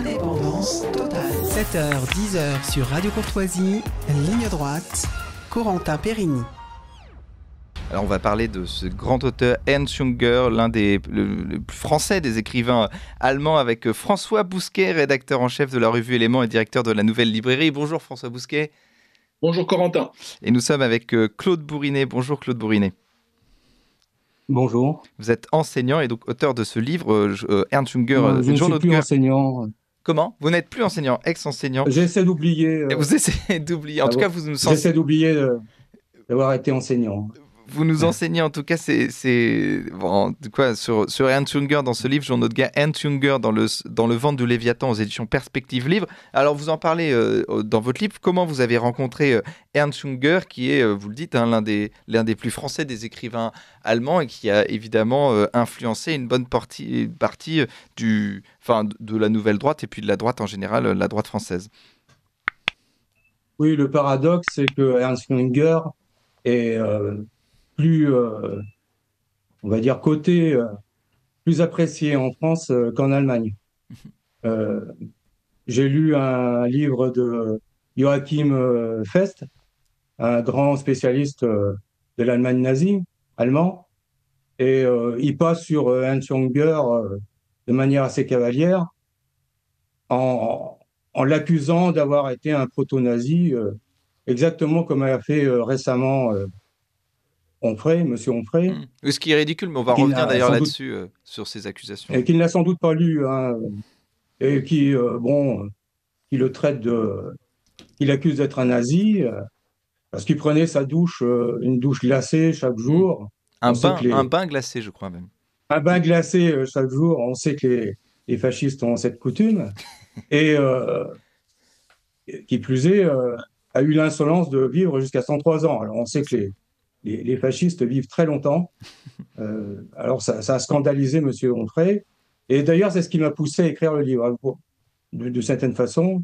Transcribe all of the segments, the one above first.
Indépendance totale. 7h, 10h sur Radio Courtoisie, ligne droite, Corentin Périni. Alors on va parler de ce grand auteur Ernst Junger, l'un des le plus français des écrivains allemands, avec François Bousquet, rédacteur en chef de la revue Éléments et directeur de la Nouvelle Librairie. Bonjour François Bousquet. Bonjour Corentin. Et nous sommes avec Claude Bourrinet. Bonjour Claude Bourrinet. Bonjour. Vous êtes enseignant et donc auteur de ce livre, Ernst Junger. Je ne suis plus enseignant. Comment ? Vous n'êtes plus enseignant, ex-enseignant. J'essaie d'oublier. Vous essayez d'oublier. En tout cas, vous nous J'essaie d'oublier d'avoir été enseignant. Vous nous enseignez, en tout cas, bon, quoi, sur Ernst Junger dans ce livre, Journaux de guerre, Ernst Junger dans le ventre du Léviathan aux éditions Perspective Livre. Alors, vous en parlez dans votre livre. Comment vous avez rencontré Ernst Junger, qui est, vous le dites, l'un des plus français des écrivains allemands et qui a évidemment influencé une bonne partie de la nouvelle droite et puis de la droite en général, la droite française. Oui, le paradoxe, c'est que Ernst Junger est plus, on va dire, coté, plus apprécié en France qu'en Allemagne. J'ai lu un livre de Joachim Fest, un grand spécialiste de l'Allemagne nazie, allemand, et il passe sur Ernst Junger de manière assez cavalière en l'accusant d'avoir été un proto-nazi, exactement comme a fait récemment Monsieur Onfray. Ce qui est ridicule, mais on va revenir d'ailleurs là-dessus, sur ces accusations. Et qui ne l'a sans doute pas lu, hein, et qui le traite qui l'accuse d'être un nazi, parce qu'il prenait sa douche, une douche glacée chaque jour. Un bain glacé, je crois même. Un bain glacé chaque jour. On sait que les fascistes ont cette coutume. Et qui plus est, a eu l'insolence de vivre jusqu'à 103 ans. Alors on sait que les fascistes vivent très longtemps. Alors ça a scandalisé M. Onfray. Et d'ailleurs, c'est ce qui m'a poussé à écrire le livre. De certaine façon,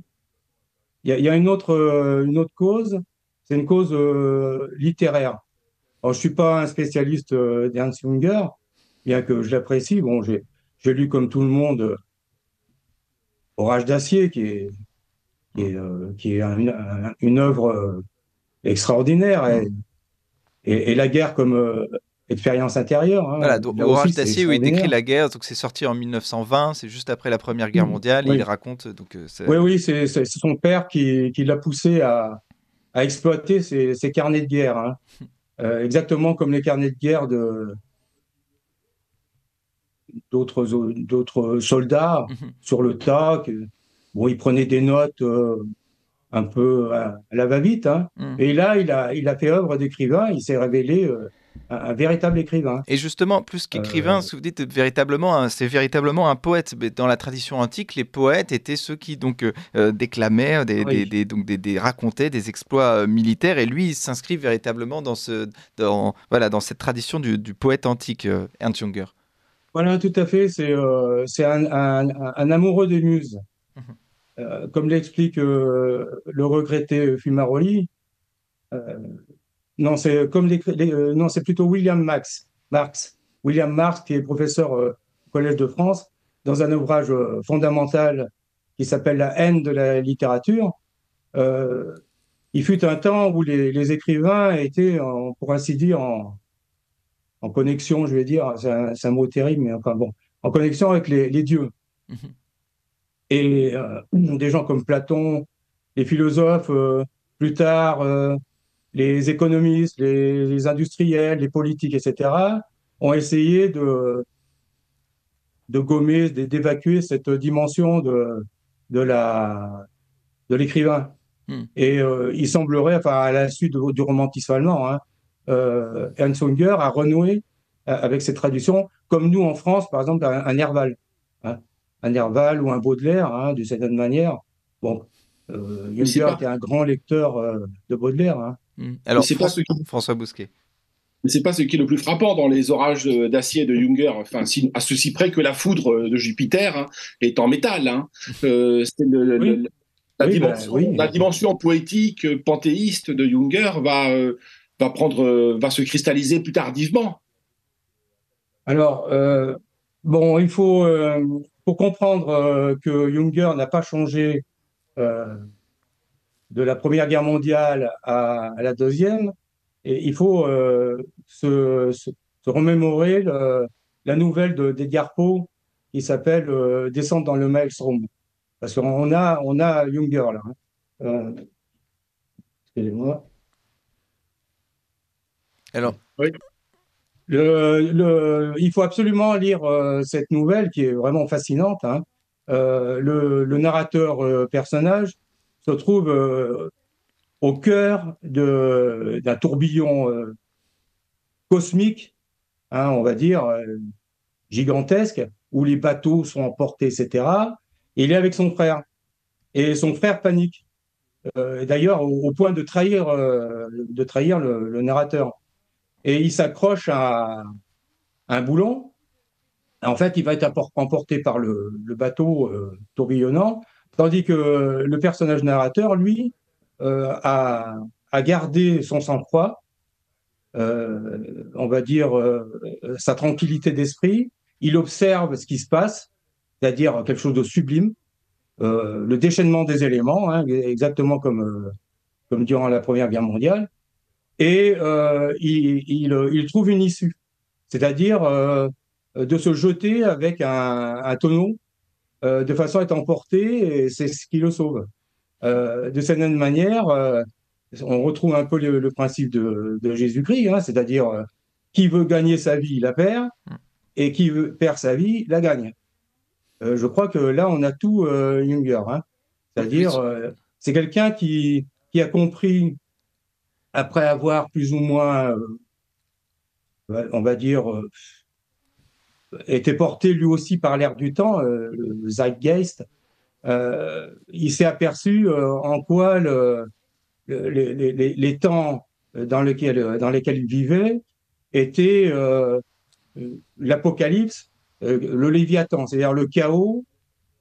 il y a une autre cause. C'est une cause littéraire. Alors, je ne suis pas un spécialiste d'Ernst Junger, bien que je l'apprécie. Bon, j'ai lu comme tout le monde Orage d'acier, qui est une œuvre extraordinaire. Et la guerre comme expérience intérieure. Hein. Voilà, donc Orage d'acier, où il décrit la guerre, donc c'est sorti en 1920, c'est juste après la Première Guerre mondiale, oui. Et il raconte... Donc, oui, c'est son père qui l'a poussé à exploiter ses carnets de guerre, hein. Exactement comme les carnets de guerre d'autres soldats sur le tas. Il prenait des notes un peu à la va-vite, hein. Et là, il a fait œuvre d'écrivain, il s'est révélé un véritable écrivain. Et justement, plus qu'écrivain, ce que vous dites, c'est véritablement un poète. Mais dans la tradition antique, les poètes étaient ceux qui donc déclamaient, racontaient des exploits militaires, et lui, il s'inscrit véritablement dans cette tradition du poète antique, Ernst Junger. Voilà, tout à fait, c'est un amoureux des muses. Comme l'explique le regretté Fumaroli, c'est plutôt William Marx, qui est professeur au Collège de France, dans un ouvrage fondamental qui s'appelle La haine de la littérature. Il fut un temps où les écrivains étaient, pour ainsi dire, en connexion, je vais dire, c'est un mot terrible, mais enfin bon, en connexion avec les dieux. Et des gens comme Platon, les philosophes, plus tard, les économistes, les industriels, les politiques, etc., ont essayé de gommer, d'évacuer cette dimension de l'écrivain. Et il semblerait, à la suite du romantisme allemand, hein, Ernst Junger a renoué avec cette tradition, comme nous en France, par exemple, un Nerval. Hein. Un Nerval ou un Baudelaire, hein, d'une certaine manière. Bon, Junger était un grand lecteur de Baudelaire. Hein. Alors, François Bousquet. Mais c'est pas ce qui est le plus frappant dans les Orages d'acier de Junger, à ceci près que la foudre de Jupiter, hein, est en métal. Hein. C'est la dimension poétique, panthéiste de Junger va se cristalliser plus tardivement. Alors, il faut pour comprendre que Junger n'a pas changé de la Première Guerre mondiale à la Deuxième, et il faut se remémorer la nouvelle d'Edgar Poe qui s'appelle Descendre dans le Maelstrom. Parce qu'on a Junger là. Excusez-moi. Alors, Oui. Il faut absolument lire cette nouvelle qui est vraiment fascinante. Hein. Le narrateur personnage se trouve au cœur d'un tourbillon cosmique, hein, on va dire, gigantesque, où les bateaux sont emportés, etc. Et il est avec son frère. Et son frère panique. D'ailleurs, au point de trahir le narrateur. Et il s'accroche à un boulon. En fait, il va être emporté par le bateau tourbillonnant, tandis que le personnage narrateur, lui, a gardé son sang-froid, on va dire sa tranquillité d'esprit. Il observe ce qui se passe, c'est-à-dire quelque chose de sublime, le déchaînement des éléments, hein, exactement comme durant la Première Guerre mondiale, et il trouve une issue, c'est-à-dire de se jeter avec un tonneau de façon à être emporté, et c'est ce qui le sauve. De cette même manière, on retrouve un peu le principe de Jésus-Christ, hein, c'est-à-dire qui veut gagner sa vie, la perd, et qui perd sa vie, la gagne. Je crois que là, on a tout Junger. Hein. C'est-à-dire, c'est quelqu'un qui a compris, après avoir plus ou moins, on va dire, été porté lui aussi par l'air du temps, le zeitgeist, il s'est aperçu en quoi les temps dans lesquels il vivait étaient l'apocalypse, le Léviathan, c'est-à-dire le chaos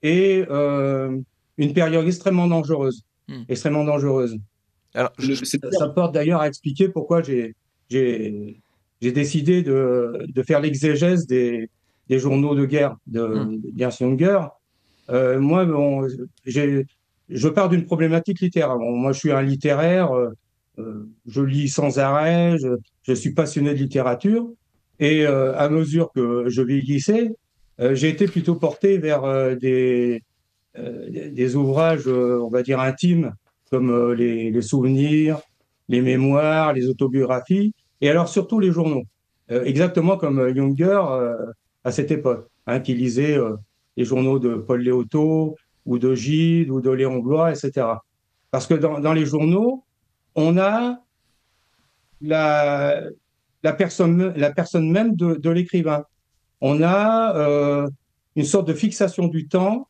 et une période extrêmement dangereuse. Extrêmement dangereuse. Alors, ça porte d'ailleurs à expliquer pourquoi j'ai décidé de faire l'exégèse des journaux de guerre d'Ernst Junger. Moi, bon, je pars d'une problématique littéraire. Bon, moi, je suis un littéraire, je lis sans arrêt, je suis passionné de littérature, et à mesure que je vieillissais, j'ai été plutôt porté vers des ouvrages, on va dire, intimes, comme les souvenirs, les mémoires, les autobiographies, et alors surtout les journaux, exactement comme Junger à cette époque, hein, qui lisait les journaux de Paul Léotot, ou de Gide, ou de Léon Bloy, etc. Parce que dans les journaux, on a la personne même de l'écrivain. On a une sorte de fixation du temps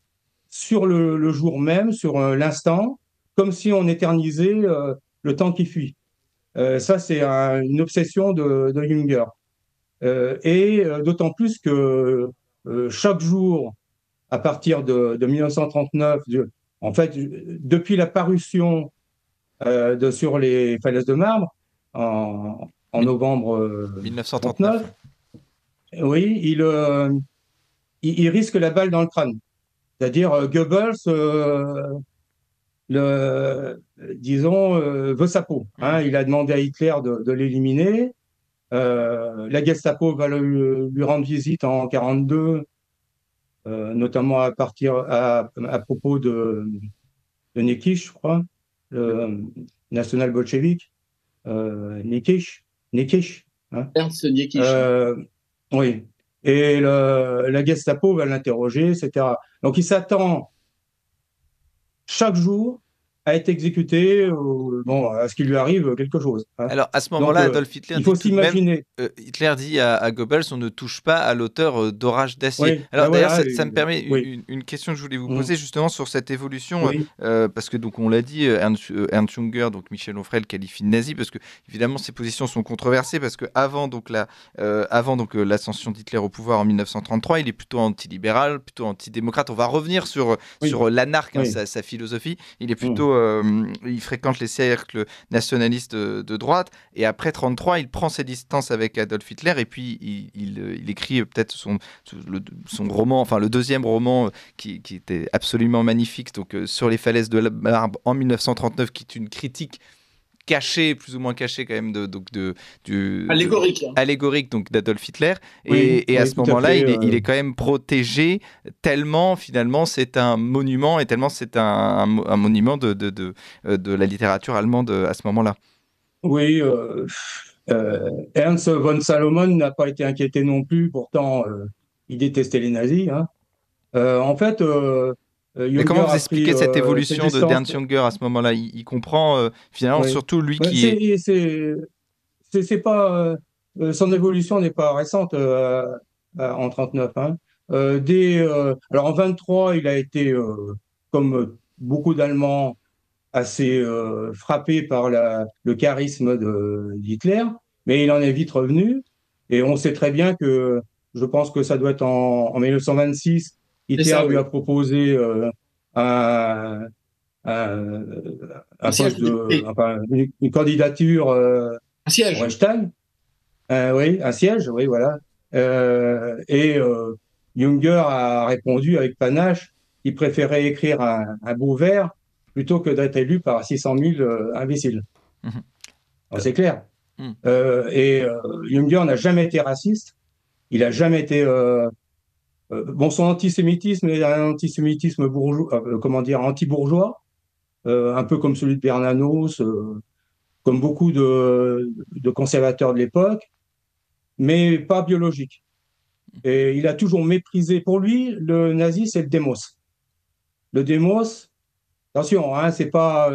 sur le jour même, sur l'instant, comme si on éternisait le temps qui fuit. Ça, c'est une obsession de Junger. Et d'autant plus que chaque jour, à partir de 1939, en fait, depuis la parution sur les falaises de marbre, en novembre 1939, oui, il risque la balle dans le crâne. C'est-à-dire Goebbels, disons, veut sa peau. Hein. Il a demandé à Hitler de l'éliminer. La Gestapo va lui rendre visite en 1942, notamment à propos de Nikisch, je crois, le national bolchevique. Nikisch. Hein. Ernst Nikisch. Oui. Et la Gestapo va l'interroger, etc. Donc il s'attend chaque jour à être exécuté, à ce qu'il lui arrive quelque chose. Hein. Alors à ce moment-là, Adolf Hitler, il faut s'imaginer. Hitler dit à Goebbels, on ne touche pas à l'auteur d'Orage d'acier. Oui. Alors d'ailleurs, ça me permet une question que je voulais vous poser justement sur cette évolution, parce que donc on l'a dit, Ernst Junger, donc Michel Onfray le qualifie de nazi, parce que évidemment ses positions sont controversées, parce que avant l'ascension d'Hitler au pouvoir en 1933, il est plutôt antilibéral, plutôt antidémocrate. On va revenir sur l'anarque, sa philosophie. Il est plutôt il fréquente les cercles nationalistes de droite, et après 1933, il prend ses distances avec Adolf Hitler, et puis il écrit peut-être son roman, enfin le deuxième roman qui était absolument magnifique, donc Sur les falaises de la Marne en 1939, qui est une critique caché, plus ou moins caché quand même, allégorique donc d'Adolf Hitler. Et à ce moment-là, il est quand même protégé tellement finalement c'est un monument, et tellement c'est un monument de la littérature allemande à ce moment-là. Oui, Ernst von Salomon n'a pas été inquiété non plus, pourtant il détestait les nazis. Hein. En fait, mais comment vous expliquez cette évolution d'Ernst Junger à ce moment-là? Il comprend finalement, surtout lui qui est... C'est pas... son évolution n'est pas récente en 1939. Hein. Alors en 1923, il a été, comme beaucoup d'Allemands, assez frappé par le charisme d'Hitler, mais il en est vite revenu. Et on sait très bien que, je pense que ça doit être en 1926, Hitler lui a proposé une candidature un siège. au Reichstag. Oui, un siège, oui, voilà. Junger a répondu avec panache qu'il préférait écrire un beau vers plutôt que d'être élu par 600 000 imbéciles. C'est clair. Junger n'a jamais été raciste. Il n'a jamais été... son antisémitisme est un antisémitisme bourgeois, anti-bourgeois, un peu comme celui de Bernanos, comme beaucoup de conservateurs de l'époque, mais pas biologique. Et il a toujours méprisé. Pour lui, le nazi, c'est le démos. Le démos, attention, hein, c'est pas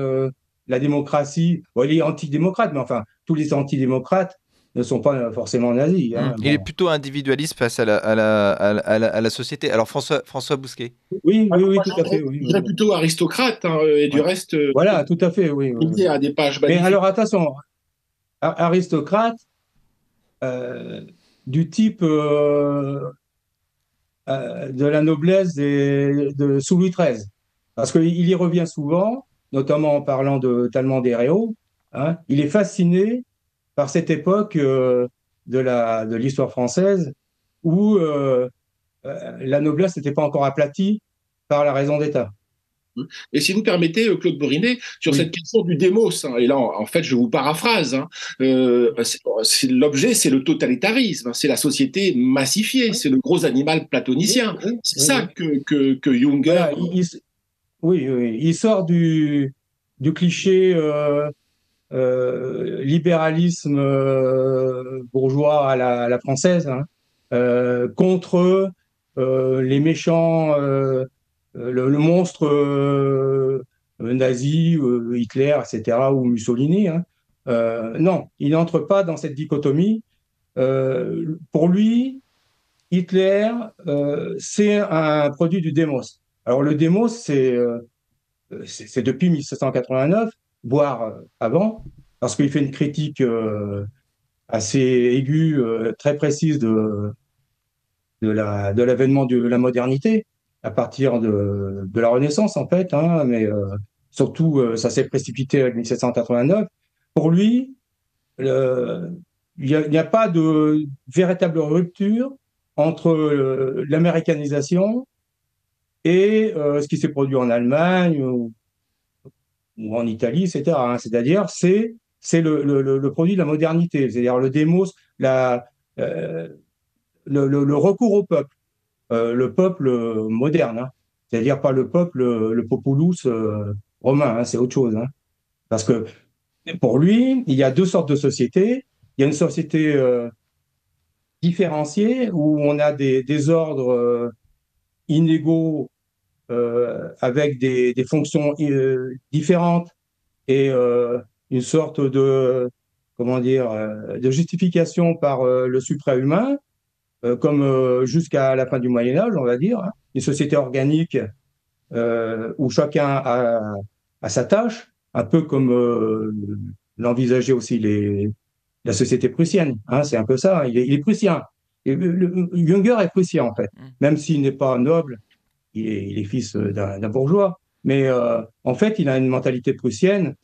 la démocratie. Bon, il est antidémocrate, mais enfin, tous les antidémocrates ne sont pas forcément nazis. Hein. Il est plutôt individualiste face à la société. Alors, François Bousquet. Oui, tout à fait. Oui, il est plutôt aristocrate, hein, et du reste. Voilà, tout à fait, oui. Il a des pages magnifiques. Mais alors, attention, aristocrate du type de la noblesse sous Louis XIII. Parce qu'il y revient souvent, notamment en parlant d'Allemand des Réaux. Hein, il est fasciné par cette époque de l'histoire française où la noblesse n'était pas encore aplatie par la raison d'État. Et si vous permettez, Claude Borinet, sur cette question du démos, hein, et là, en fait, je vous paraphrase, hein, l'objet, c'est le totalitarisme, c'est la société massifiée, c'est le gros animal platonicien. C'est ça que Junger... Voilà, il sort du cliché libéralisme bourgeois à la française, hein, contre les méchants... le monstre nazi, Hitler, etc., ou Mussolini. Hein. Non, il n'entre pas dans cette dichotomie. Pour lui, Hitler, c'est un produit du démos. Alors le démos, c'est depuis 1789, voire avant, parce qu'il fait une critique assez aiguë, très précise de l'avènement de la modernité, à partir de la Renaissance, en fait, hein, mais surtout, ça s'est précipité avec 1789. Pour lui, il n'y a pas de véritable rupture entre l'américanisation et ce qui s'est produit en Allemagne ou en Italie, etc. Hein. C'est-à-dire, c'est le produit de la modernité, c'est-à-dire le démos, le recours au peuple. Le peuple moderne, hein. C'est-à-dire pas le peuple, le populus romain, hein, c'est autre chose. Hein. Parce que pour lui, il y a deux sortes de sociétés. Il y a une société différenciée où on a des ordres inégaux avec des fonctions différentes et une sorte de justification par le suprahumain. Comme jusqu'à la fin du Moyen-Âge, on va dire, hein, une société organique où chacun a sa tâche, un peu comme l'envisageait aussi la société prussienne. Hein, c'est un peu ça, il est prussien. Junger est prussien, en fait. Même s'il n'est pas noble, il est fils d'un bourgeois, Mais en fait, il a une mentalité prussienne,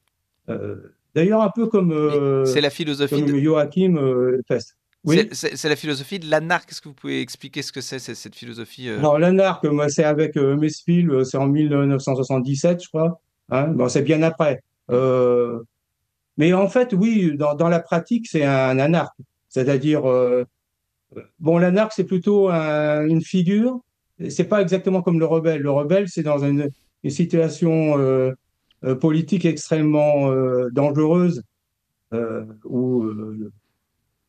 d'ailleurs un peu comme, c'est la philosophie comme Joachim Fest. Oui. C'est la philosophie de l'anarque. Est-ce que vous pouvez expliquer ce que c'est cette philosophie Alors, l'anarque, moi, c'est avec Mesfield, c'est en 1977, je crois. Hein, bon, c'est bien après. Mais en fait, oui, dans la pratique, c'est un anarque. C'est-à-dire, bon, l'anarque, c'est plutôt une figure. C'est pas exactement comme le rebelle. Le rebelle, c'est dans une situation politique extrêmement dangereuse où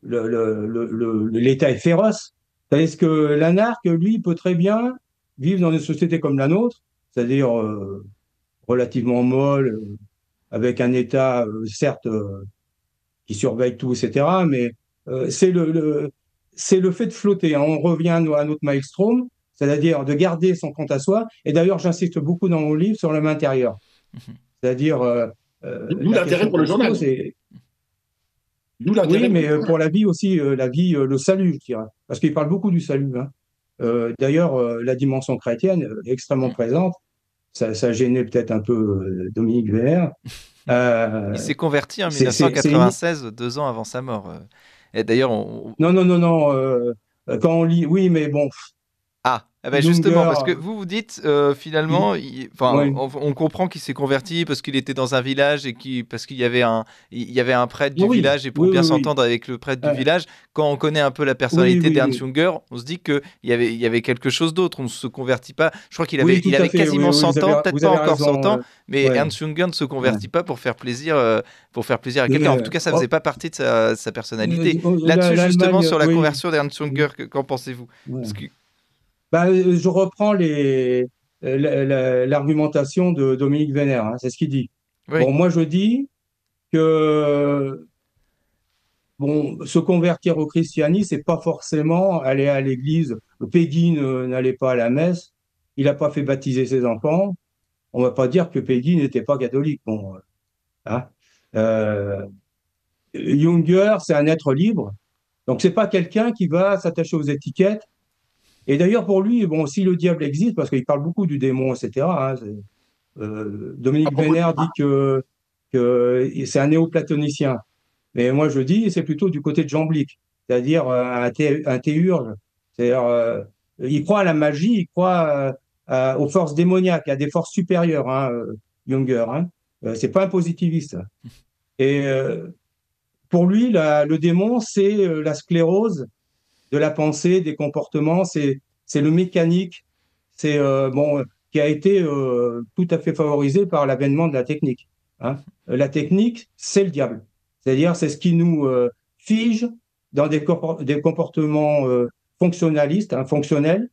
l'État est féroce. Tandis que l'anarque, lui, peut très bien vivre dans une société comme la nôtre, c'est-à-dire relativement molle, avec un État, certes, qui surveille tout, etc. Mais c'est le fait de flotter. Hein. On revient à notre maelstrom, c'est-à-dire de garder son compte à soi. Et d'ailleurs, j'insiste beaucoup dans mon livre sur l'homme intérieur. C'est-à-dire. D'où l'intérêt pour le journal. Oui, mais pour la vie aussi, le salut, je dirais. Parce qu'il parle beaucoup du salut. Hein. D'ailleurs, la dimension chrétienne est extrêmement présente. Ça gênait peut-être un peu Dominique Vénère. Il s'est converti en 1996, 2 ans avant sa mort. Et d'ailleurs, Non. Quand on lit, oui, mais bon. Ah, justement, parce que vous dites finalement, on comprend qu'il s'est converti parce qu'il était dans un village et parce qu'il y avait un prêtre du village, et pour bien s'entendre avec le prêtre du village, quand on connaît un peu la personnalité d'Ernst Junger, on se dit qu'il y avait quelque chose d'autre. On ne se convertit pas. Je crois qu'il avait quasiment 100 ans, peut-être pas encore 100 ans, mais Ernst Junger ne se convertit pas pour faire plaisir à quelqu'un. En tout cas, ça ne faisait pas partie de sa personnalité. Là-dessus, justement, sur la conversion d'Ernst Junger, qu'en pensez-vous? Je reprends l'argumentation de Dominique Vénère, hein, c'est ce qu'il dit. Oui. Bon, moi je dis que se convertir au christianisme, c'est pas forcément aller à l'église. Peggy n'allait pas à la messe, il n'a pas fait baptiser ses enfants. On va pas dire que Peggy n'était pas catholique. Bon, hein. Junger, c'est un être libre, donc c'est pas quelqu'un qui va s'attacher aux étiquettes. Et d'ailleurs, pour lui, bon, si le diable existe, parce qu'il parle beaucoup du démon, etc., hein, Dominique Vénère dit que c'est un néoplatonicien. Mais moi, je dis, c'est plutôt du côté de Jean Blic, c'est-à-dire un théurge. C'est-à-dire, il croit à la magie, il croit aux forces démoniaques, à des forces supérieures, hein, Junger. Hein. C'est pas un positiviste. Et pour lui, le démon, c'est la sclérose de la pensée, des comportements, c'est le mécanique, c'est qui a été tout à fait favorisé par l'avènement de la technique. Hein. La technique, c'est le diable. C'est-à-dire, c'est ce qui nous fige dans des comportements fonctionnalistes, hein, fonctionnels,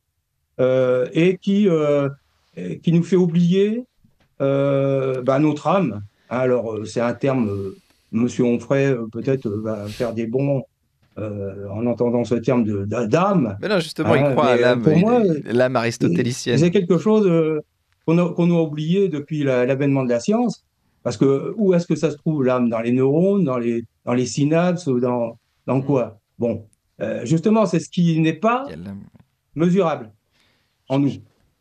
et qui nous fait oublier notre âme. Hein. Alors, c'est un terme, Monsieur Onfray peut-être va faire des bons en entendant ce terme d'âme. Mais non, justement, il croit à l'âme, pour moi, l'âme aristotélicienne. C'est quelque chose qu'on a oublié depuis l'avènement de la science, parce que où est-ce que ça se trouve, l'âme? Dans les neurones, dans les synapses, ou dans quoi? Bon, justement, c'est ce qui n'est pas mesurable en nous.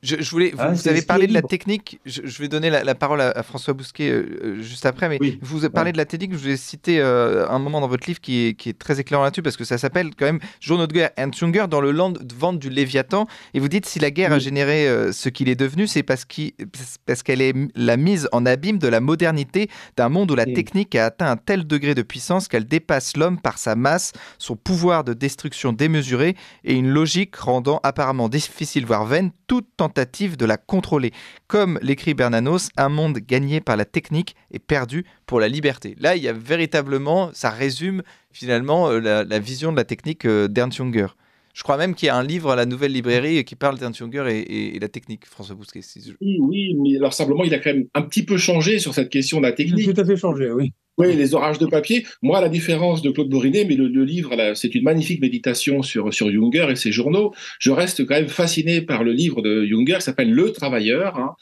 Je voulais, vous avez parlé de la technique, je vais donner la parole à François Bousquet juste après, mais vous avez parlé de la technique, je vous ai cité un moment dans votre livre qui est très éclairant là-dessus, parce que ça s'appelle quand même Journaux de guerre Ernst Junger dans le ventre du Léviathan, et vous dites si la guerre a généré ce qu'il est devenu, c'est parce qu'elle est la mise en abîme de la modernité d'un monde où la technique a atteint un tel degré de puissance qu'elle dépasse l'homme par sa masse, son pouvoir de destruction démesuré, et une logique rendant apparemment difficile, voire vaine, toute tentative de la contrôler. Comme l'écrit Bernanos, un monde gagné par la technique est perdu pour la liberté. Là, il y a véritablement, ça résume finalement la vision de la technique d'Ernst Junger. Je crois même qu'il y a un livre à la Nouvelle Librairie qui parle d'Ernst Junger et la technique, François Bousquet. Oui, mais alors simplement, il a quand même un petit peu changé sur cette question de la technique. Il a tout à fait changé, oui. Oui, les orages de papier. Moi, à la différence de Claude Borinet, mais le livre, c'est une magnifique méditation sur Junger et ses journaux. Je reste quand même fasciné par le livre de Junger qui s'appelle Le Travailleur, hein,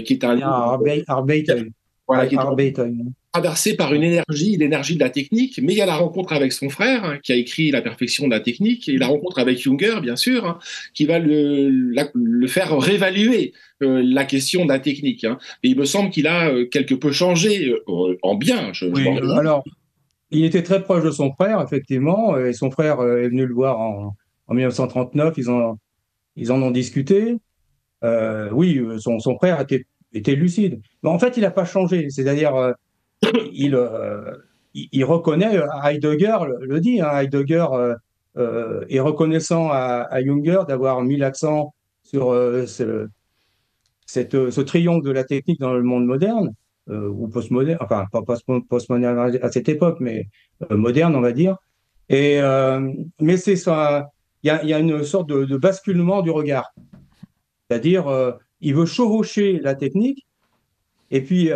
qui est un livre... Arbeiter. Voilà, traversé par une énergie, l'énergie de la technique, mais il y a la rencontre avec son frère, hein, qui a écrit La perfection de la technique, et la rencontre avec Junger, bien sûr, hein, qui va le faire réévaluer la question de la technique. Hein. Et il me semble qu'il a quelque peu changé en bien. Alors, il était très proche de son frère, effectivement, et son frère est venu le voir en 1939, ils en ont discuté. Oui, son frère était lucide. Mais en fait, il n'a pas changé, c'est-à-dire il reconnaît, Heidegger le dit, hein, Heidegger est reconnaissant à Junger d'avoir mis l'accent sur ce triomphe de la technique dans le monde moderne, ou postmoderne, enfin pas postmoderne à cette époque, mais moderne, on va dire. Mais c'est ça, il y a une sorte de basculement du regard. C'est-à-dire, il veut chevaucher la technique, et puis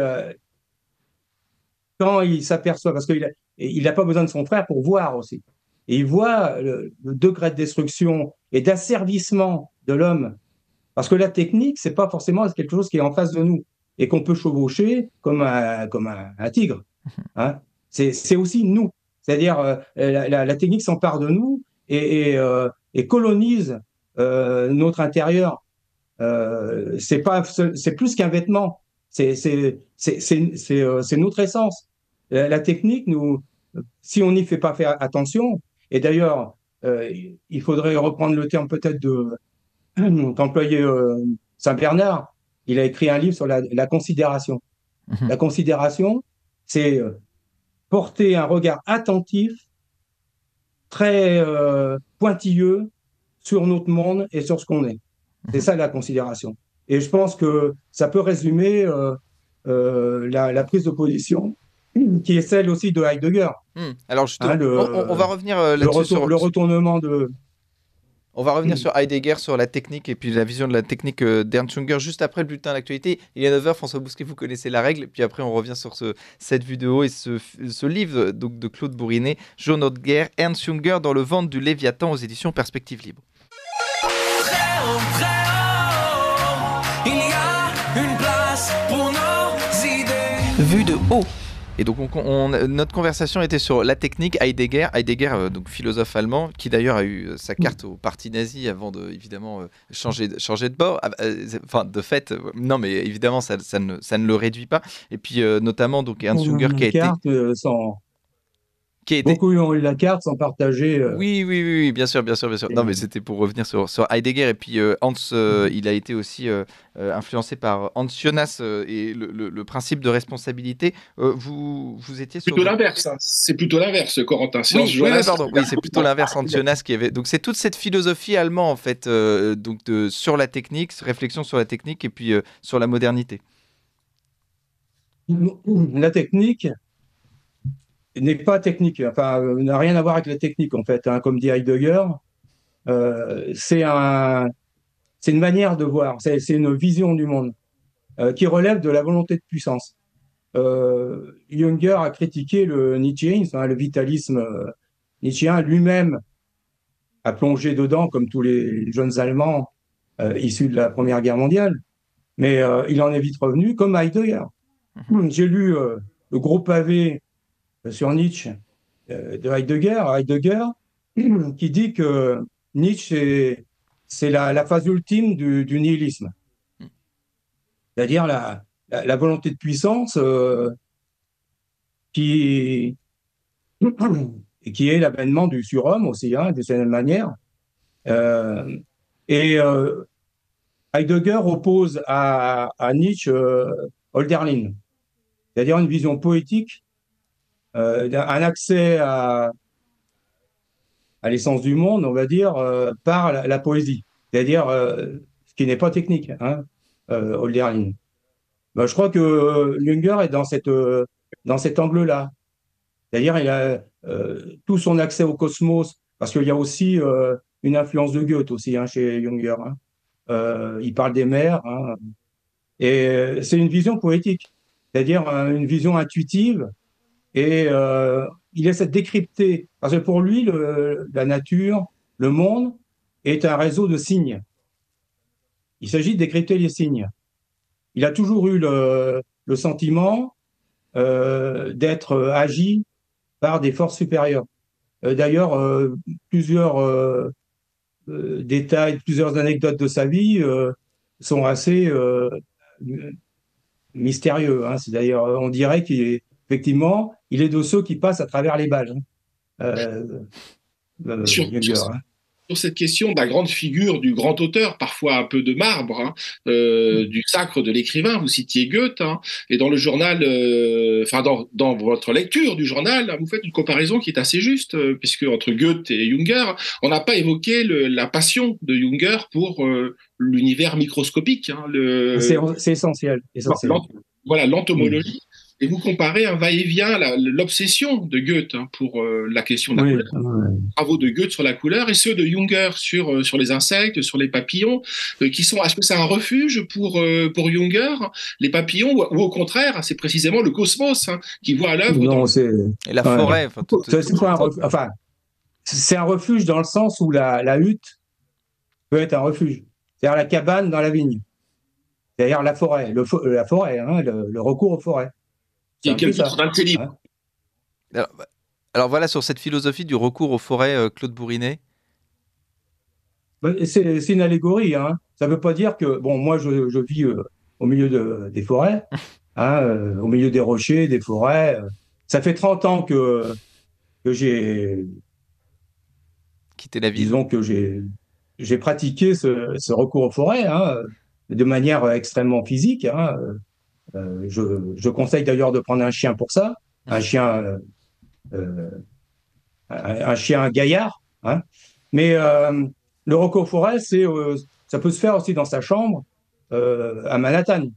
quand il s'aperçoit, parce qu'il n'a pas besoin de son frère pour voir aussi, et il voit le degré de destruction et d'asservissement de l'homme, parce que la technique, c'est pas forcément quelque chose qui est en face de nous et qu'on peut chevaucher comme un tigre. Hein. C'est aussi nous, c'est-à-dire la technique s'empare de nous et colonise notre intérieur. C'est plus qu'un vêtement. C'est notre essence. La technique, si on n'y fait pas faire attention, et d'ailleurs, il faudrait reprendre le terme peut-être d'employer Saint-Bernard. Il a écrit un livre sur la considération. La considération, c'est porter un regard attentif, très pointilleux sur notre monde et sur ce qu'on est. C'est ça la considération. Et je pense que ça peut résumer la prise de position qui est celle aussi de Heidegger. Alors justement, on va revenir là-dessus le retournement de... On va revenir sur Heidegger, sur la technique et puis la vision de la technique d'Ernst Junger juste après le bulletin d'actualité. Il est 9h, François Bousquet, vous connaissez la règle. Et puis après, on revient sur cette vidéo et ce livre donc, de Claude Bourrinet, Journaux de guerre, Ernst Junger dans le ventre du Léviathan aux éditions Perspectives Libres. Il y a une place pour nos idées. Vue de haut. Et donc notre conversation était sur la technique, Heidegger, donc philosophe allemand, qui d'ailleurs a eu sa carte au parti nazi avant de évidemment changer de bord. Enfin, de fait, non, mais évidemment ça ne le réduit pas. Et puis notamment donc Ernst Junger qui a été Beaucoup ont eu la carte sans partager. Oui, bien sûr. Non, mais c'était pour revenir sur Heidegger. Et puis Hans, il a été aussi influencé par Hans Jonas et le principe de responsabilité. Vous étiez sur... Plutôt l'inverse. Hein. C'est plutôt l'inverse, Corentin. Oui, pardon. Oui, c'est plutôt l'inverse. Hans Jonas qui avait... Donc c'est toute cette philosophie allemande, en fait, sur la technique, réflexion sur la technique et puis sur la modernité. La technique n'est pas technique, enfin, n'a rien à voir avec la technique, en fait, hein, comme dit Heidegger. C'est une manière de voir, c'est une vision du monde qui relève de la volonté de puissance. Junger a critiqué le nietzschéisme, hein, le vitalisme nietzschéen, lui-même a plongé dedans, comme tous les jeunes Allemands issus de la Première Guerre mondiale, mais il en est vite revenu, comme Heidegger. J'ai lu le gros pavé sur Nietzsche de Heidegger, qui dit que Nietzsche, c'est la phase ultime du nihilisme. C'est-à-dire la volonté de puissance qui est l'avènement du surhomme aussi, hein, de cette manière. Heidegger oppose à Nietzsche Hölderlin, c'est-à-dire une vision poétique, un accès à l'essence du monde, on va dire, par la poésie, c'est-à-dire ce qui n'est pas technique, hein, Hölderlin. Ben, je crois que Junger est dans cet angle-là. C'est-à-dire il a tout son accès au cosmos, parce qu'il y a aussi une influence de Goethe aussi, hein, chez Junger. Hein. Il parle des mers, hein, et c'est une vision poétique, c'est-à-dire une vision intuitive. Et il essaie de décrypter, parce que pour lui, la nature, le monde, est un réseau de signes. Il s'agit de décrypter les signes. Il a toujours eu le sentiment d'être agi par des forces supérieures. D'ailleurs, plusieurs détails, plusieurs anecdotes de sa vie sont assez mystérieux. Hein. C'est d'ailleurs, on dirait qu'effectivement, il est de ceux qui passent à travers les balles. Jünger, hein. Sur cette question de la grande figure du grand auteur, parfois un peu de marbre, hein, du sacre de l'écrivain, vous citiez Goethe, hein, et dans le journal, dans votre lecture du journal, hein, vous faites une comparaison qui est assez juste, puisque entre Goethe et Jünger, on n'a pas évoqué la passion de Jünger pour l'univers microscopique. Hein, c'est essentiel. Voilà, l'entomologie. Et vous comparez un va-et-vient, l'obsession de Goethe pour la question de la couleur, les travaux de Goethe sur la couleur, et ceux de Jünger sur les insectes, sur les papillons, qui sont. Est-ce que c'est un refuge pour Jünger, les papillons, ou au contraire, c'est précisément le cosmos qui voit à l'œuvre et la forêt. C'est un refuge dans le sens où la hutte peut être un refuge, c'est-à-dire la cabane dans la vigne, c'est-à-dire la forêt, hein, le recours aux forêts. Et quel titre dans le livre. Alors voilà, sur cette philosophie du recours aux forêts, Claude Bourrinet. C'est une allégorie. Hein. Ça ne veut pas dire que, bon, moi je vis au milieu des forêts, hein, au milieu des rochers, des forêts. Ça fait 30 ans que j'ai quitté la ville. Disons que j'ai pratiqué ce recours aux forêts, hein, de manière extrêmement physique. Hein. Je conseille d'ailleurs de prendre un chien pour ça, un chien gaillard. Hein. Mais le recours aux forêts, ça peut se faire aussi dans sa chambre à Manhattan.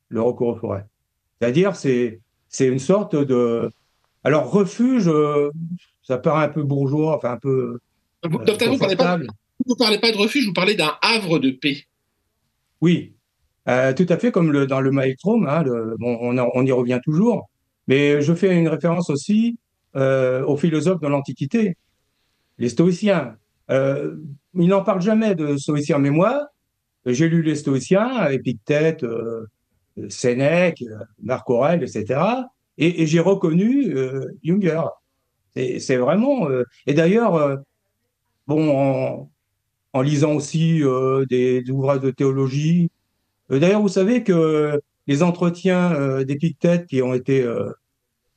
Le recours aux forêts, c'est-à-dire c'est une sorte de refuge. Ça paraît un peu bourgeois, enfin un peu. Vous ne parlez pas de refuge, vous parlez d'un havre de paix. Oui. Tout à fait comme dans le Maelstrom, hein, on y revient toujours, mais je fais une référence aussi aux philosophes de l'Antiquité, les stoïciens. Ils n'en parlent jamais de stoïciens, mais moi, j'ai lu les stoïciens, Épictète, Sénèque, Marc Aurèle, etc., et j'ai reconnu Jünger. C'est vraiment... et d'ailleurs, en lisant aussi des ouvrages de théologie. D'ailleurs, vous savez que les entretiens d'Épictète qui ont été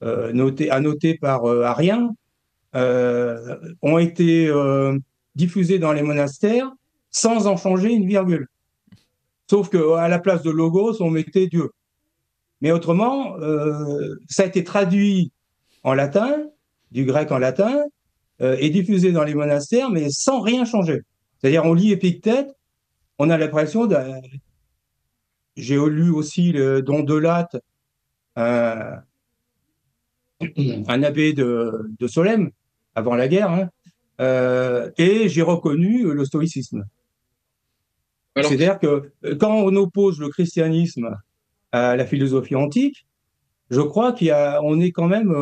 annotés par Arrien ont été diffusés dans les monastères sans en changer une virgule. Sauf qu'à la place de Logos, on mettait Dieu. Mais autrement, ça a été traduit en latin, du grec en latin, et diffusé dans les monastères, mais sans rien changer. C'est-à-dire, on lit Épictète, on a l'impression J'ai lu aussi le Don de Latte, un abbé de Solesmes, avant la guerre, hein, et j'ai reconnu le stoïcisme. C'est-à-dire que quand on oppose le christianisme à la philosophie antique, je crois qu'on est quand même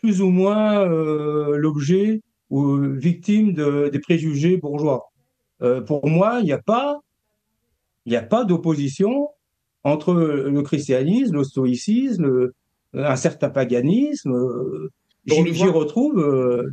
plus ou moins l'objet ou victime des préjugés bourgeois. Pour moi, il n'y a pas d'opposition entre le christianisme, le stoïcisme, un certain paganisme. J'y retrouve.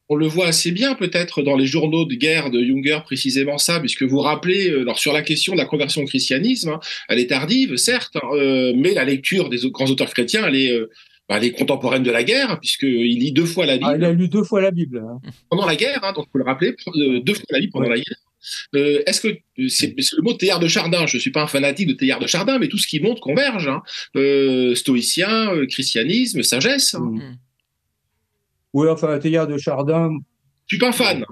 On le voit assez bien peut-être dans les journaux de guerre de Jünger, précisément ça, puisque vous rappelez, sur la question de la conversion au christianisme, hein, elle est tardive, certes, mais la lecture des grands auteurs chrétiens, elle est contemporaine de la guerre, puisqu'il lit 2 fois la Bible. Il a lu 2 fois la Bible. Hein. Pendant la guerre, hein, donc vous le rappelez, 2 fois la Bible pendant la guerre. Est-ce que c'est le mot Teilhard de Chardin? Je ne suis pas un fanatique de Teilhard de Chardin, mais tout ce qui montre converge. Hein. Stoïcien, christianisme, sagesse. Hein. Oui, enfin, Teilhard de Chardin. Je ne suis pas un fan.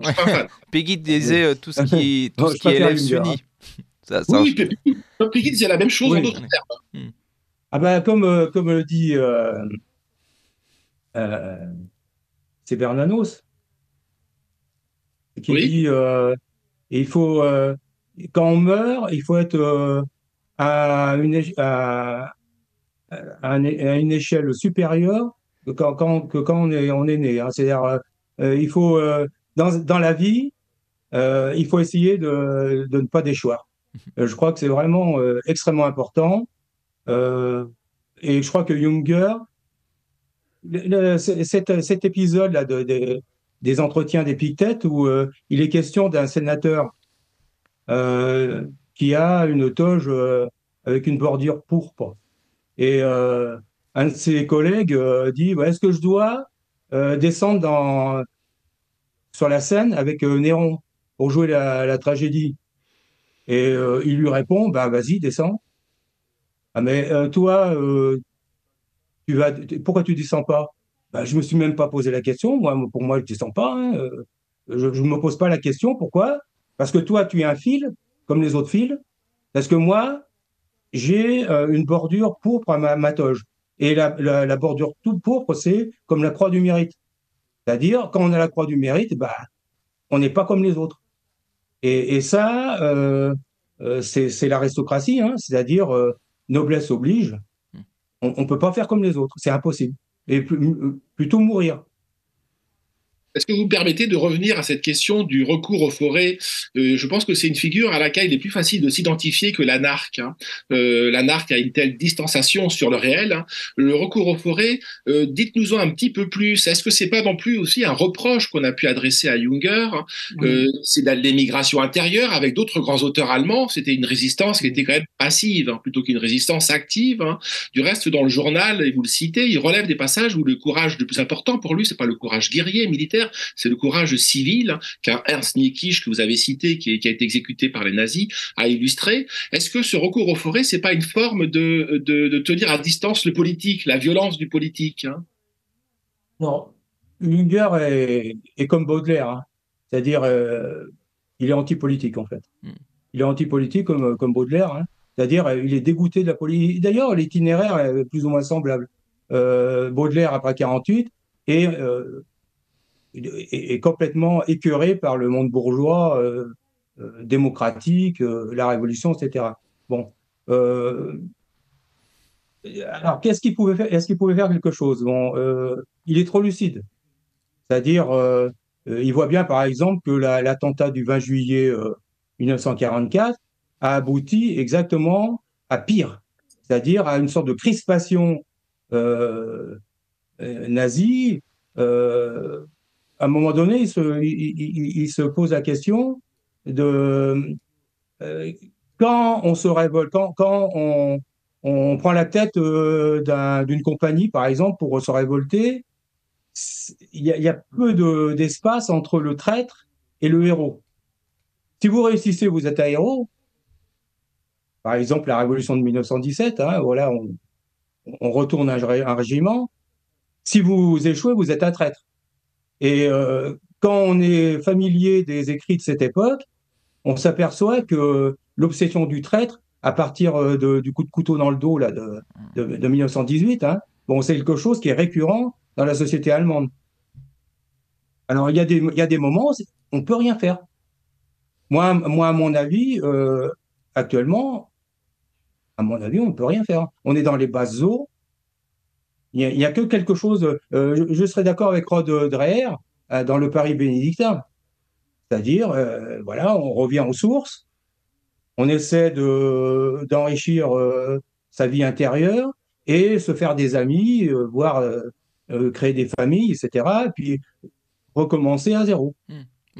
Peggy disait tout ce qui est élève sunni. Oui, Peggy disait la même chose en d'autres termes. Ah ben, comme le dit c'est Bernanos, qui dit il faut, quand on meurt, il faut être à une échelle supérieure que quand on est né. Hein. C'est-à-dire, il faut, dans la vie, il faut essayer de ne pas déchoir. Je crois que c'est vraiment extrêmement important. Et je crois que Junger, cet épisode-là des entretiens d'Épictète où il est question d'un sénateur qui a une toge avec une bordure pourpre. Et un de ses collègues dit ouais, est-ce que je dois descendre sur la scène avec Néron pour jouer la tragédie? Et il lui répond bah, vas-y, descends. Ah, mais toi, pourquoi tu descends pas? Bah, je me suis même pas posé la question. Pour moi, je descends pas, hein. Je ne me pose pas la question. Pourquoi? Parce que toi, tu es un fil, comme les autres fils. Parce que moi, j'ai une bordure pourpre à ma toge. Et la bordure tout pourpre, c'est comme la croix du mérite. C'est-à-dire, quand on a la croix du mérite, bah, on n'est pas comme les autres. Et ça, c'est l'aristocratie, hein, c'est-à-dire noblesse oblige. On ne peut pas faire comme les autres, c'est impossible. Et plutôt mourir. Est-ce que vous me permettez de revenir à cette question du recours aux forêts? Je pense que c'est une figure à laquelle il est plus facile de s'identifier que l'anarque. Hein. L'anarque a une telle distanciation sur le réel. Hein. Le recours aux forêts, dites-nous-en un petit peu plus. Est-ce que c'est pas non plus aussi un reproche qu'on a pu adresser à Junger? C'est de l'émigration intérieure avec d'autres grands auteurs allemands. C'était une résistance qui était quand même passive, hein, plutôt qu'une résistance active. Hein. Du reste, dans le journal, et vous le citez, il relève des passages où le courage le plus important pour lui, c'est pas le courage guerrier, militaire, c'est le courage civil qu'un Ernst Niekisch, que vous avez cité, qui a été exécuté par les nazis, a illustré. Est-ce que ce recours aux forêts, c'est pas une forme de tenir à distance le politique, la violence du politique, hein? Non. Junger est comme Baudelaire, hein. C'est-à-dire, il est anti-politique, en fait. Il est anti-politique comme Baudelaire, hein. C'est-à-dire, il est dégoûté de la politique. D'ailleurs, l'itinéraire est plus ou moins semblable. Baudelaire, après 48, est complètement écœuré par le monde bourgeois, démocratique, la révolution, etc. Bon. Alors, qu'est-ce qu'il pouvait faire? Est-ce qu'il pouvait faire quelque chose? Bon, il est trop lucide. C'est-à-dire, il voit bien, par exemple, que l'attentat du 20 juillet 1944 a abouti exactement à pire, c'est-à-dire à une sorte de crispation nazie. À un moment donné, il se pose la question de quand on se révolte, quand on prend la tête d'une compagnie, par exemple, pour se révolter, il y a peu d'espace entre le traître et le héros. Si vous réussissez, vous êtes un héros. Par exemple, la révolution de 1917, hein, voilà, on retourne un régiment. Si vous échouez, vous êtes un traître. Et quand on est familier des écrits de cette époque, on s'aperçoit que l'obsession du traître, à partir du coup de couteau dans le dos là, de 1918, hein, bon, c'est quelque chose qui est récurrent dans la société allemande. Alors, il y a des moments où on ne peut rien faire. Moi, à mon avis, actuellement, à mon avis, on ne peut rien faire. On est dans les basses eaux. Il y a que quelque chose. Je serais d'accord avec Rod Dreher dans le Paris bénédictin. C'est-à-dire, voilà, on revient aux sources, on essaie d'enrichir sa vie intérieure et se faire des amis, voire créer des familles, etc. Et puis recommencer à zéro.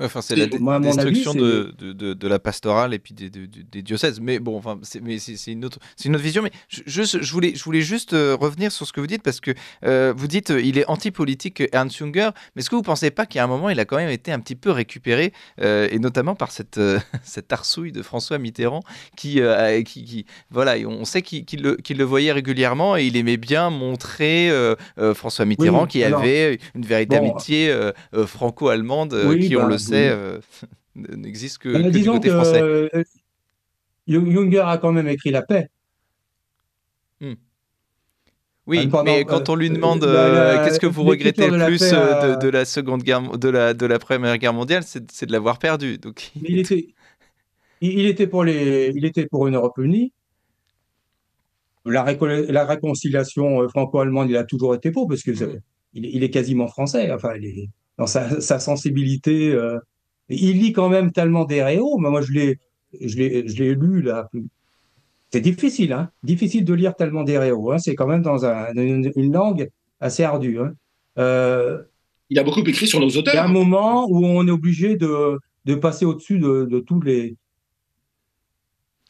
Enfin, c'est la destruction de la pastorale et puis des diocèses. Mais bon, enfin, c'est une autre vision. Mais je voulais juste revenir sur ce que vous dites parce que vous dites il est anti-politique Ernst Junger. Mais est-ce que vous ne pensez pas qu'à un moment il a quand même été un petit peu récupéré et notamment par cette arsouille de François Mitterrand qui voilà, on sait qu'il le voyait régulièrement et il aimait bien montrer François Mitterrand qui avait une véritable amitié franco-allemande qui on le sait n'existe que du côté français. Junger a quand même écrit La paix. Oui, mais quand on lui demande qu'est-ce que vous regrettez le plus de la Seconde Guerre, de la Première Guerre mondiale, c'est de l'avoir perdu. Donc il était pour une Europe unie. La réconciliation franco-allemande, il a toujours été pour, parce que il est quasiment français. Enfin, dans sa sensibilité. Il lit quand même tellement des réaux. Moi, je l'ai lu là c'est difficile, hein, difficile de lire tellement des héros. Hein. C'est quand même dans une langue assez ardue. Hein. Il a beaucoup écrit sur nos Il y a un auteurs. moment où on est obligé de passer au-dessus de tous les.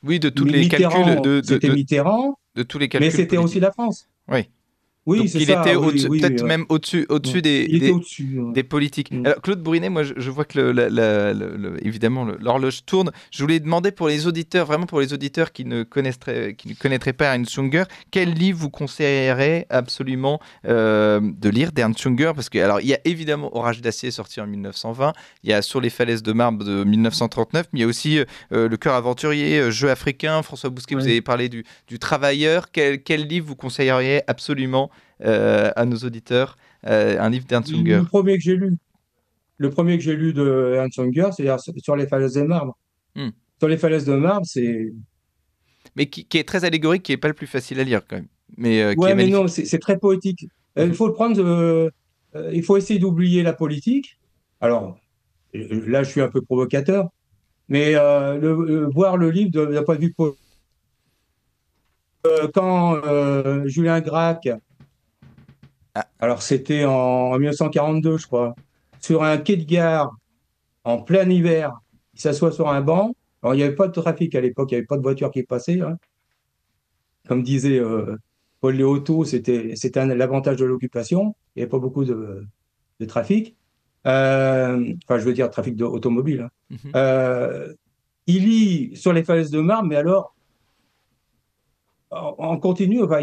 Oui, de tous les calculs, Mitterrand, c'était Mitterrand, de tous les mais calculs c'était politiques. aussi la France. Oui. Oui, Donc c'est il ça. était Oui, oui, peut-être même au-dessus il était au-dessus. des politiques. Mm. Alors Claude Brunet, moi je vois que évidemment l'horloge tourne. Je voulais demander pour les auditeurs, vraiment pour les auditeurs qui ne connaîtraient pas Ernst Junger, quel livre vous conseillerez absolument de lire d'Ernst Junger? Parce que alors il y a évidemment Orage d'acier sorti en 1920, il y a Sur les falaises de marbre de 1939, mais il y a aussi Le cœur aventurier, Jeu africain. François Bousquet, vous avez parlé du Travailleur. Quel livre vous conseilleriez absolument à nos auditeurs, un livre d'Ernst Junger? Le premier que j'ai lu de Ernst Junger, c'est Sur les falaises de marbre. Sur les falaises de marbre, c'est. Mais qui est très allégorique, qui n'est pas le plus facile à lire quand même. Mais, Ouais, mais magnifique. non, c'est très poétique. Il faut le prendre. Il faut essayer d'oublier la politique. Alors, là, je suis un peu provocateur, mais voir le livre d'un point de vue politique. Quand Julien Gracq, alors c'était en 1942, je crois, sur un quai de gare, en plein hiver, il s'assoit sur un banc. Alors, il n'y avait pas de trafic à l'époque, il n'y avait pas de voiture qui passait. Hein. Comme disait Paul Léoto, c'était l'avantage de l'occupation. Il n'y avait pas beaucoup de trafic. Enfin, je veux dire, trafic automobile. Hein. Il lit Sur les falaises de marbre, mais alors, en continu, enfin,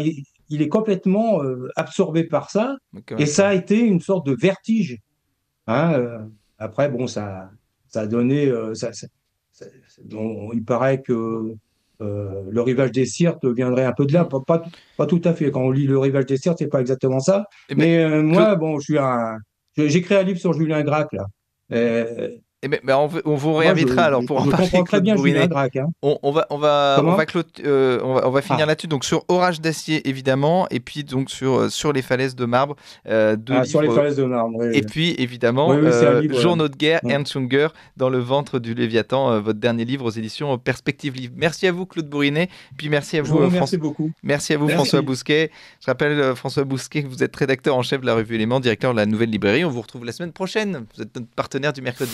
il est complètement absorbé par ça. Et ça a été une sorte de vertige. Hein. Après, bon, ça a donné. Il paraît que le rivage des Sirtes viendrait un peu de là, pas tout à fait. Quand on lit le rivage des Sirtes, c'est pas exactement ça. Mais moi, bon, j'écris un livre sur Julien Gracq là. On vous réinvitera alors pour en parler. Je comprends très bien Julien Gracq. Hein. On va finir là-dessus. Donc sur Orage d'acier évidemment, et puis donc sur les falaises de marbre. Sur les falaises de marbre. Oui, et puis évidemment Journaux de guerre, Ernst Junger, Dans le ventre du Léviathan, votre dernier livre aux éditions Perspective Livre. Merci à vous Claude Brunet, puis merci à vous beaucoup. Merci à vous François Bousquet. Je rappelle François Bousquet que vous êtes rédacteur en chef de la revue Éléments, directeur de la Nouvelle Librairie. On vous retrouve la semaine prochaine. Vous êtes notre partenaire du mercredi.